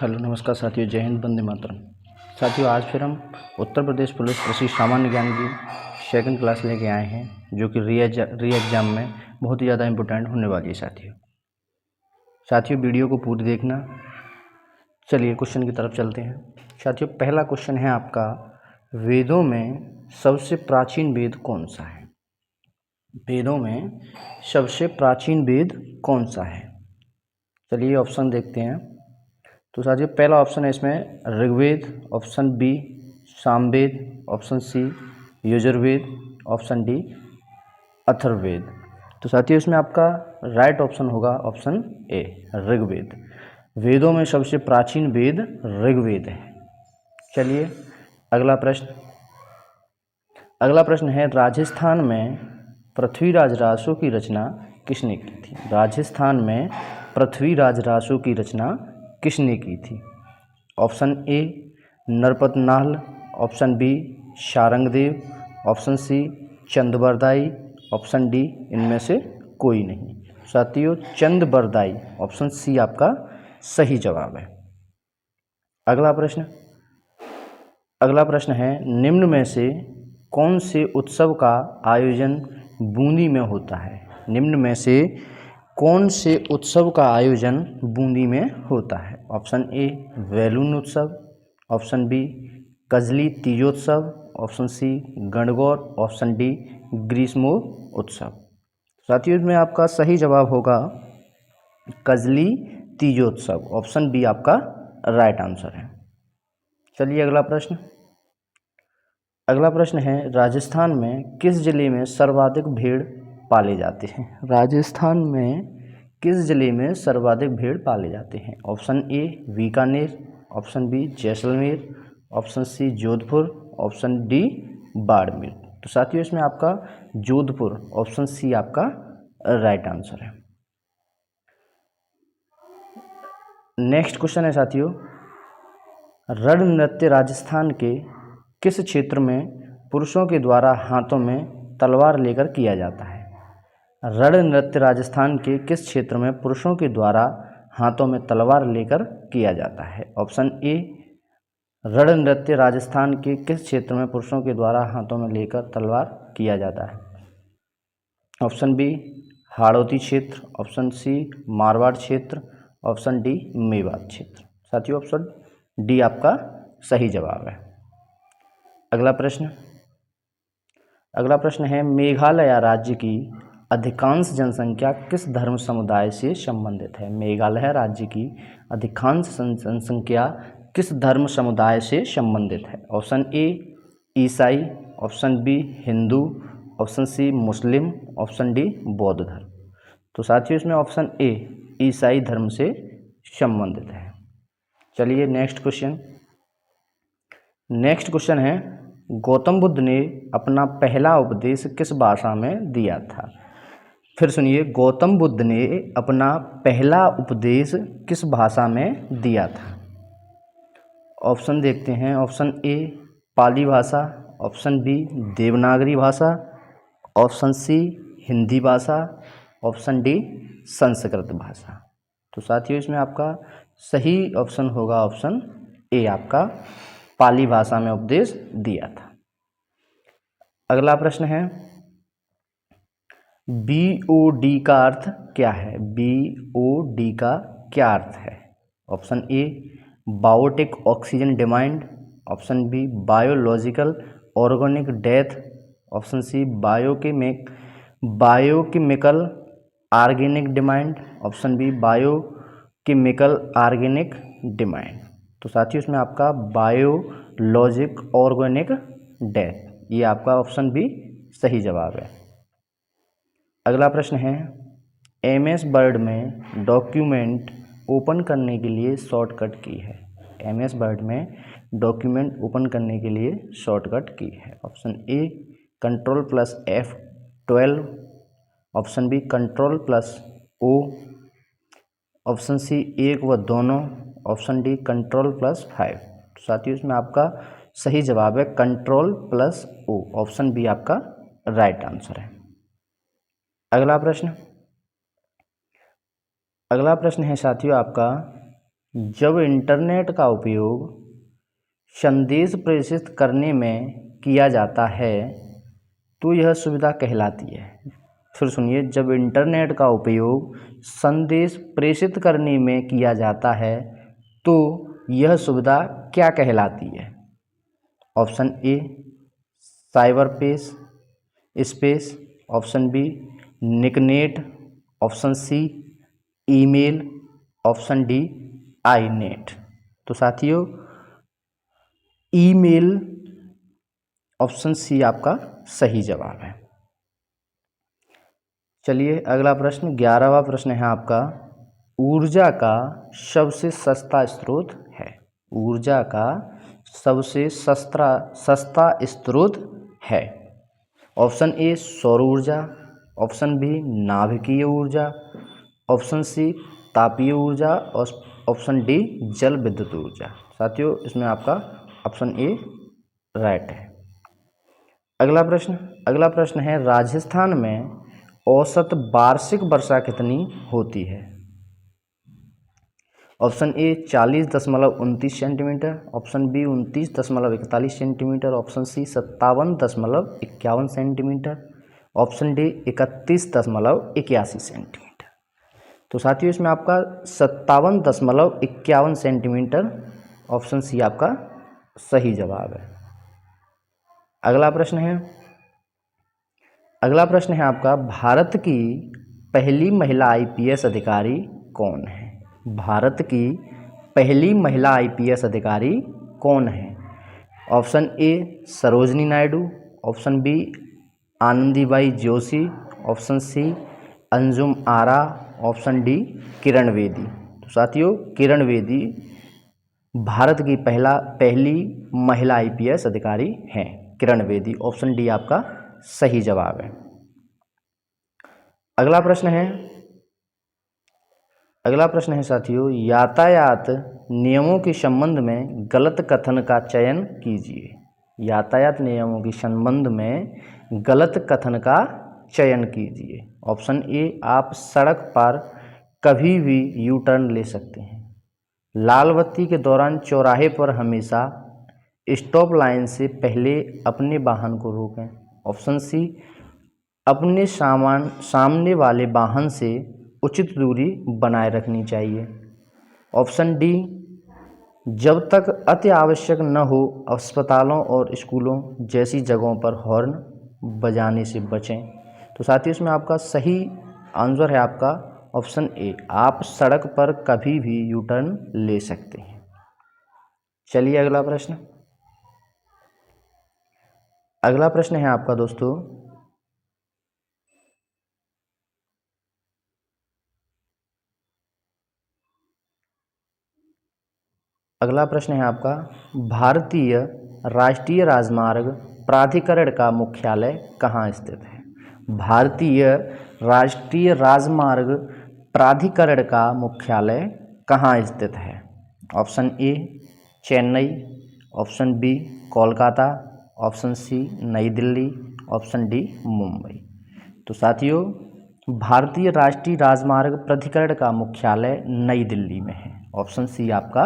Hello नमस्कार साथियों, जय हिंद, वंदे मातरम। साथियों, आज फिर हम उत्तर प्रदेश पुलिस कृषि सामान्य ज्ञान की सेकंड क्लास लेके आए हैं, जो कि री एग्ज़ाम में बहुत ही ज़्यादा इम्पोर्टेंट होने वाली है। साथियों वीडियो को पूरी देखना। चलिए क्वेश्चन की तरफ चलते हैं। साथियों, पहला क्वेश्चन है आपका, वेदों में सबसे प्राचीन वेद कौन सा है? वेदों में सबसे प्राचीन वेद कौन सा है? चलिए ऑप्शन देखते हैं। तो साथियों, पहला ऑप्शन है इसमें Rigveda, option B Samaveda, option C Yajurveda, option D Atharvaveda. तो साथियों, इसमें आपका राइट ऑप्शन होगा ऑप्शन ए ऋग्वेद। वेदों में सबसे प्राचीन वेद ऋग्वेद है। चलिए अगला प्रश्न है, राजस्थान में पृथ्वीराज रासो की रचना किसने की थी? राजस्थान में पृथ्वीराज रासो की रचना किसने की थी? Option A Narpatnal, option B Sharangdev, option C Chandbardai, option D इनमें से कोई नहीं। साथियों, चंदबरदाई ऑप्शन सी आपका सही जवाब है। अगला प्रश्न है, निम्न में से कौन से उत्सव का आयोजन बूंदी में होता है? निम्न में से कौन से उत्सव का आयोजन बूंदी में होता है? ऑप्शन ए बैलून उत्सव, ऑप्शन बी कजली तीजोत्सव, option C Gangaur, option D ग्रीष्मोत्सव। साथियों, इसमें आपका सही जवाब होगा कजली तीजोत्सव। ऑप्शन बी आपका राइट आंसर है। चलिए अगला प्रश्न है, राजस्थान में किस जिले में सर्वाधिक भेड़ पाले जाते हैं? राजस्थान में किस जिले में सर्वाधिक भेड़ पाले जाते हैं? Option A Bikaner, option B Jaisalmer, option C Jodhpur, option D Barmer. तो साथियों, इसमें आपका जोधपुर ऑप्शन सी आपका राइट आंसर है। नेक्स्ट क्वेश्चन है साथियों, रण नृत्य राजस्थान के किस क्षेत्र में पुरुषों के द्वारा हाथों में तलवार लेकर किया जाता है? रण नृत्य राजस्थान के किस क्षेत्र में पुरुषों के द्वारा हाथों में तलवार लेकर किया जाता है? ऑप्शन ए रण नृत्य राजस्थान के किस क्षेत्र में पुरुषों के द्वारा हाथों में लेकर तलवार किया जाता है? ऑप्शन बी हाड़ौती क्षेत्र, ऑप्शन सी मारवाड़ क्षेत्र, ऑप्शन डी मेवात क्षेत्र। साथियों, ऑप्शन डी आपका सही जवाब है। अगला प्रश्न है, मेघालय राज्य की अधिकांश जनसंख्या किस धर्म समुदाय से संबंधित है? मेघालय राज्य की अधिकांश जनसंख्या किस धर्म समुदाय से संबंधित है? ऑप्शन ए ईसाई, option B Hindu, option C Muslim, option D बौद्ध धर्म। तो साथियों, इसमें ऑप्शन ए ईसाई धर्म से संबंधित है। चलिए नेक्स्ट क्वेश्चन है, गौतम बुद्ध ने अपना पहला उपदेश किस भाषा में दिया था? फिर सुनिए, गौतम बुद्ध ने अपना पहला उपदेश किस भाषा में दिया था? ऑप्शन देखते हैं। ऑप्शन ए पाली भाषा, ऑप्शन बी देवनागरी भाषा, ऑप्शन सी हिंदी भाषा, ऑप्शन डी संस्कृत भाषा। तो साथियों, इसमें आपका सही ऑप्शन होगा ऑप्शन ए आपका पाली भाषा में उपदेश दिया था। अगला प्रश्न है, BOD का अर्थ क्या है? BOD का क्या अर्थ है? Option A biotic oxygen demand, option B biological organic death, option C biochemical organic demand, option B biochemical organic demand. तो साथियों, इसमें आपका बायोलॉजिक ऑर्गेनिक डेथ, ये आपका ऑप्शन बी सही जवाब है। अगला प्रश्न है, MS वर्ड में डॉक्यूमेंट ओपन करने के लिए शॉर्टकट की है? MS वर्ड में डॉक्यूमेंट ओपन करने के लिए शॉर्टकट की है। Option A Ctrl+F12, option B Ctrl+O, option C एक व दोनों, ऑप्शन डी Ctrl+5। साथियों, इसमें आपका सही जवाब है Ctrl+O, ऑप्शन बी आपका राइट आंसर है। अगला प्रश्न है साथियों आपका, जब इंटरनेट का उपयोग संदेश प्रेषित करने में किया जाता है तो यह सुविधा कहलाती है। फिर सुनिए, जब इंटरनेट का उपयोग संदेश प्रेषित करने में किया जाता है तो यह सुविधा क्या कहलाती है? Option A cyber space, option B NICNET, option C email, option D INET. तो साथियों ईमेल ऑप्शन सी आपका सही जवाब है। चलिए अगला प्रश्न, 11वां प्रश्न है आपका, ऊर्जा का सबसे सस्ता स्रोत है। ऊर्जा का सबसे सस्ता स्रोत है। ऑप्शन ए सौर ऊर्जा, ऑप्शन बी नाभिकीय ऊर्जा, ऑप्शन सी तापीय ऊर्जा और ऑप्शन डी जल विद्युत ऊर्जा। साथियों इसमें आपका ऑप्शन ए राइट है। अगला प्रश्न है, राजस्थान में औसत वार्षिक वर्षा कितनी होती है? Option A 40.29 centimeter, option B 29.41 centimeter, option C 57.51 centimeter, option D 31.81 centimeter. तो साथियों इसमें आपका 57.51 सेंटीमीटर ऑप्शन सी आपका सही जवाब है। अगला प्रश्न है आपका, भारत की पहली महिला आईपीएस अधिकारी कौन है? भारत की पहली महिला आईपीएस अधिकारी कौन है? Option A Sarojini Naidu, option B Anandibai Joshi, option C Anjum Ara, option D Kiran Bedi. तो साथियों किरण बेदी भारत की पहली महिला आईपीएस अधिकारी हैं, किरण बेदी। ऑप्शन डी आपका सही जवाब है। अगला प्रश्न है साथियों, यातायात नियमों के संबंध में गलत कथन का चयन कीजिए। यातायात नियमों के संबंध में गलत कथन का चयन कीजिए। ऑप्शन ए आप सड़क पर कभी भी यू टर्न ले सकते हैं। लाल बत्ती के दौरान चौराहे पर हमेशा स्टॉप लाइन से पहले अपने वाहन को रोकें। ऑप्शन सी अपने सामने वाले वाहन से उचित दूरी बनाए रखनी चाहिए। ऑप्शन डी जब तक अति आवश्यक न हो अस्पतालों और स्कूलों जैसी जगहों पर हॉर्न बजाने से बचें। तो साथियों इसमें आपका सही आंसर है आपका ऑप्शन ए, आप सड़क पर कभी भी यू टर्न ले सकते हैं। चलिए अगला प्रश्न है आपका दोस्तों, अगला प्रश्न है आपका, भारतीय राष्ट्रीय राजमार्ग प्राधिकरण का मुख्यालय कहाँ स्थित है? भारतीय राष्ट्रीय राजमार्ग प्राधिकरण का मुख्यालय कहाँ स्थित है? Option A Chennai, option B Kolkata, option C New Delhi, option D Mumbai. तो साथियों भारतीय राष्ट्रीय राजमार्ग प्राधिकरण का मुख्यालय नई दिल्ली में है। ऑप्शन सी आपका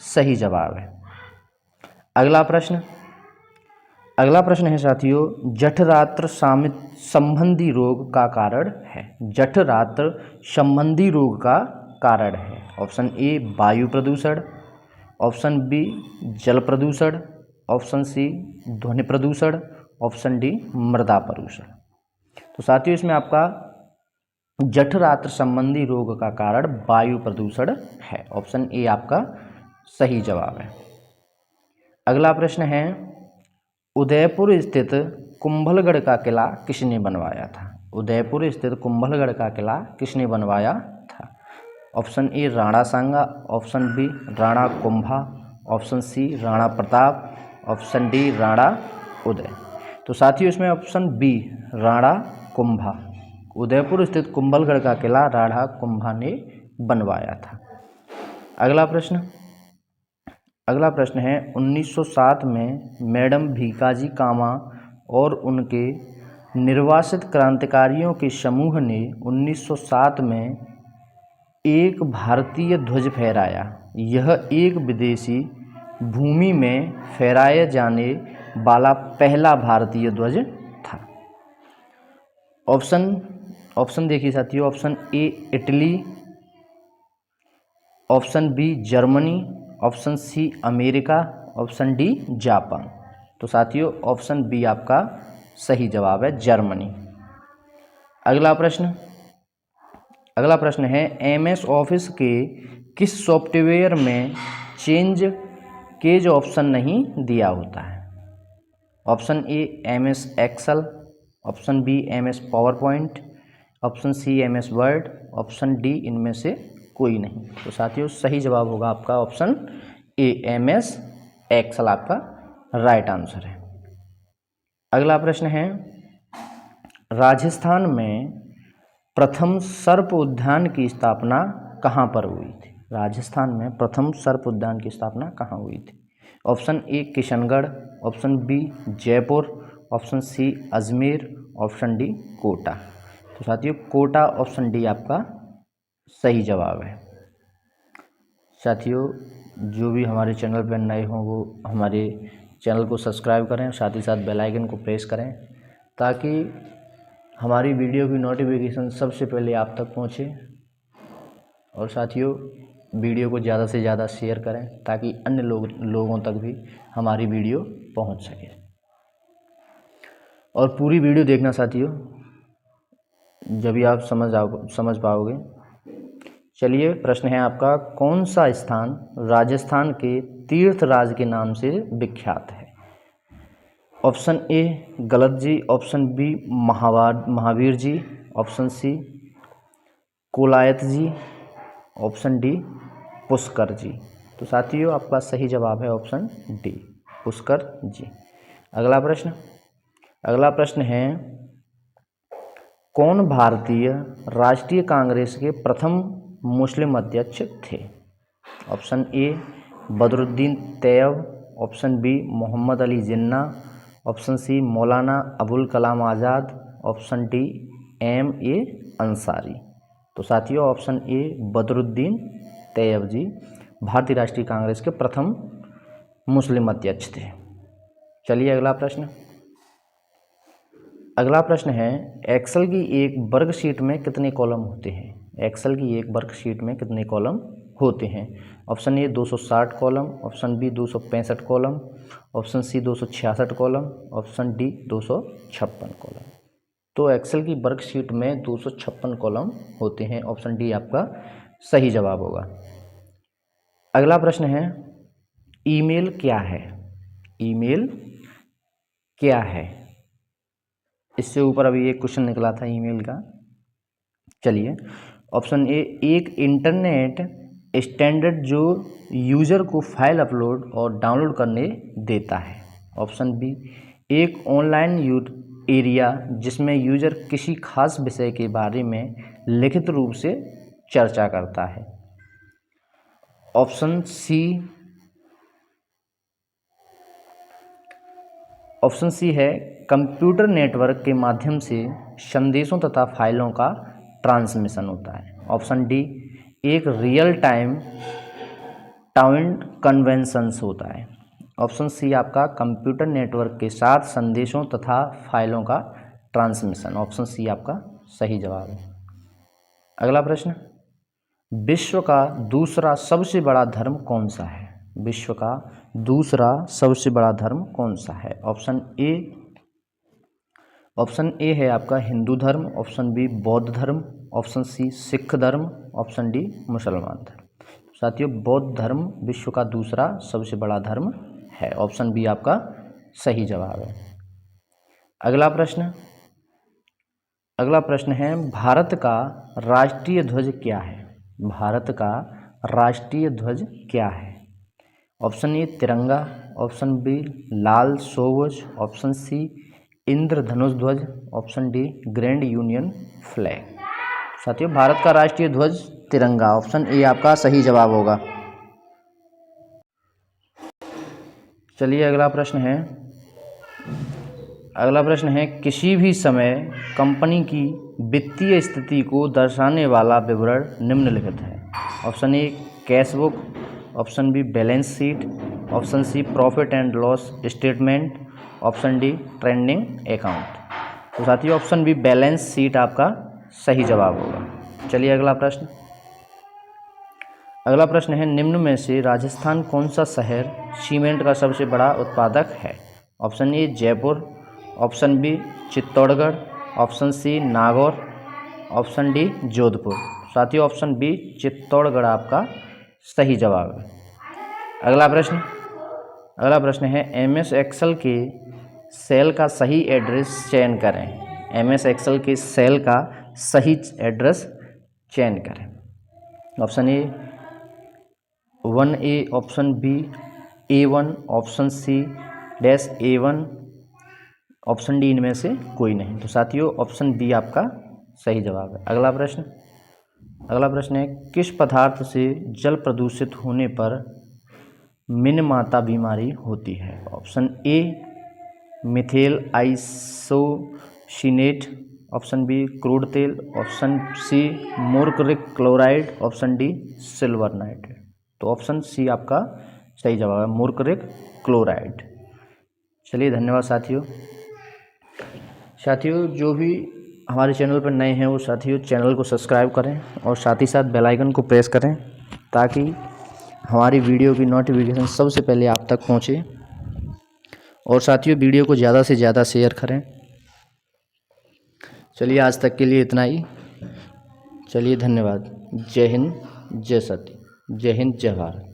सही जवाब है। अगला प्रश्न है साथियों, जठरांत्र संबंधी रोग का कारण है। जठरांत्र संबंधी रोग का कारण है। ऑप्शन ए वायु प्रदूषण, ऑप्शन बी जल प्रदूषण, ऑप्शन सी ध्वनि प्रदूषण, ऑप्शन डी मृदा प्रदूषण। तो साथियों इसमें आपका जठरांत्र संबंधी रोग का कारण वायु प्रदूषण है। ऑप्शन ए आपका सही जवाब है। अगला प्रश्न है, उदयपुर स्थित कुंभलगढ़ का किला किसने बनवाया था? उदयपुर स्थित कुंभलगढ़ का किला किसने बनवाया था? Option A Rana Sanga, option B Rana Kumbha, option C Rana Pratap, option D Rana Uday. तो साथियों इसमें ऑप्शन बी राणा कुंभा, उदयपुर स्थित कुंभलगढ़ का किला राणा कुंभा ने बनवाया था। अगला प्रश्न है, 1907 में मैडम भीकाजी कामा और उनके निर्वासित क्रांतिकारियों के समूह ने 1907 में एक भारतीय ध्वज फहराया? यह एक विदेशी भूमि में फहराए जाने वाला पहला भारतीय ध्वज था। ऑप्शन देखिए साथियों, option A Italy, option B Germany, option C America, option D Japan. तो साथियों ऑप्शन बी आपका सही जवाब है, जर्मनी। अगला प्रश्न है एमएस ऑफिस के किस सॉफ्टवेयर में चेंज केज ऑप्शन नहीं दिया होता है? Option A MS Excel, option B MS PowerPoint, option C MS Word, option D इनमें से कोई नहीं। तो साथियों सही जवाब होगा आपका ऑप्शन ए एमएस एक्सेल आपका राइट आंसर है। अगला प्रश्न है राजस्थान में प्रथम सर्प उद्यान की स्थापना कहाँ पर हुई थी? राजस्थान में प्रथम सर्प उद्यान की स्थापना कहाँ हुई थी? Option A Kishangarh, option B Jaipur, option C Ajmer, option D Kota. तो साथियों कोटा ऑप्शन डी आपका सही जवाब है। साथियों जो भी हमारे चैनल पर नए हों वो हमारे चैनल को सब्सक्राइब करें, साथ ही साथ बेल आइकन को प्रेस करें ताकि हमारी वीडियो की नोटिफिकेशन सबसे पहले आप तक पहुंचे। और साथियों वीडियो को ज़्यादा से ज़्यादा शेयर करें ताकि अन्य लोगों तक भी हमारी वीडियो पहुंच सके। और पूरी वीडियो देखना साथियों, जब भी आप समझ पाओगे। चलिए प्रश्न है आपका, कौन सा स्थान राजस्थान के तीर्थराज के नाम से विख्यात है? ऑप्शन ए गलत जी, option B Mahavir ji, option C Kolayat जी, ऑप्शन डी पुष्कर जी। तो साथियों आपका सही जवाब है ऑप्शन डी पुष्कर जी। अगला प्रश्न है कौन भारतीय राष्ट्रीय कांग्रेस के प्रथम मुस्लिम अध्यक्ष थे? Option A Badruddin Tayyab, option B Mohammad Ali Jinnah, option C Maulana Abul Kalam Azad, option D M A Ansari. तो साथियों ऑप्शन ए बदरुद्दीन तैयब जी भारतीय राष्ट्रीय कांग्रेस के प्रथम मुस्लिम अध्यक्ष थे। चलिए अगला प्रश्न है एक्सेल की एक वर्कशीट में कितने कॉलम होते हैं? एक्सेल की एक वर्कशीट में कितने कॉलम होते हैं? Option A 260 column, option B 265 column, option C 266 column, option D 256 column. तो एक्सेल की वर्कशीट में 256 कॉलम होते हैं, ऑप्शन डी आपका सही जवाब होगा। अगला प्रश्न है ईमेल क्या है? ईमेल क्या है? इससे ऊपर अभी एक क्वेश्चन निकला था ईमेल का। चलिए ऑप्शन ए एक इंटरनेट स्टैंडर्ड जो यूज़र को फाइल अपलोड और डाउनलोड करने देता है। ऑप्शन बी एक ऑनलाइन एरिया जिसमें यूज़र किसी खास विषय के बारे में लिखित रूप से चर्चा करता है। ऑप्शन सी है कंप्यूटर नेटवर्क के माध्यम से संदेशों तथा फाइलों का ट्रांसमिशन होता है। ऑप्शन डी एक रियल टाइम टाउन कन्वेंशंस होता है। ऑप्शन सी आपका कंप्यूटर नेटवर्क के साथ संदेशों तथा फाइलों का ट्रांसमिशन। ऑप्शन सी आपका सही जवाब है। अगला प्रश्न विश्व का दूसरा सबसे बड़ा धर्म कौन सा है? विश्व का दूसरा सबसे बड़ा धर्म कौन सा है? ऑप्शन ए है आपका हिंदू धर्म, ऑप्शन बी बौद्ध धर्म, ऑप्शन सी सिख धर्म, ऑप्शन डी मुसलमान धर्म। साथियों बौद्ध धर्म विश्व का दूसरा सबसे बड़ा धर्म है। ऑप्शन बी आपका सही जवाब है। अगला प्रश्न है भारत का राष्ट्रीय ध्वज क्या है? भारत का राष्ट्रीय ध्वज क्या है? ऑप्शन ए तिरंगा, ऑप्शन बी लाल सोवज, ऑप्शन सी इंद्रधनुष ध्वज, option D grand union flag. साथियों भारत का राष्ट्रीय ध्वज तिरंगा। ऑप्शन ए आपका सही जवाब होगा। चलिए अगला अगला प्रश्न है, किसी भी समय कंपनी की वित्तीय स्थिति को दर्शाने वाला विवरण निम्नलिखित है। Option A cash book, option B balance sheet, option C profit and loss statement, option D trending account. तो साथियों ऑप्शन बी बैलेंस शीट आपका सही जवाब होगा। चलिए अगला प्रश्न। अगला प्रश्न है, निम्न में से राजस्थान कौन सा शहर सीमेंट का सबसे बड़ा उत्पादक है। Option A Jaipur, option B Chittorgarh, option C Nagaur, option D Jodhpur. साथियों ऑप्शन बी चित्तौड़गढ़ आपका सही जवाब है। अगला प्रश्न है, MS एक्सेल के सेल का सही एड्रेस चयन करें। MS एक्सेल के सेल का सही एड्रेस चयन करें। Option A 1A, option B A1, option C -A1, option D इनमें से कोई नहीं। तो साथियों ऑप्शन बी आपका सही जवाब है। अगला प्रश्न है, किस पदार्थ से जल प्रदूषित होने पर मिनमाता बीमारी होती है। Option A methyl isocyanate, option B crude तेल, option C mercuric chloride, option D silver nitrate. तो ऑप्शन सी आपका सही जवाब है, मर्क्यूरिक क्लोराइड। चलिए धन्यवाद साथियों। जो भी हमारे चैनल पर नए हैं वो साथियों चैनल को सब्सक्राइब करें और साथ ही साथ बेल आइकन को प्रेस करें ताकि हमारी वीडियो की नोटिफिकेशन सबसे पहले आप तक पहुंचे। और साथियों वीडियो को ज़्यादा से ज़्यादा शेयर करें। चलिए आज तक के लिए इतना ही। चलिए धन्यवाद। जय हिंद, जय सत्य, जय हिंद, जय भारत।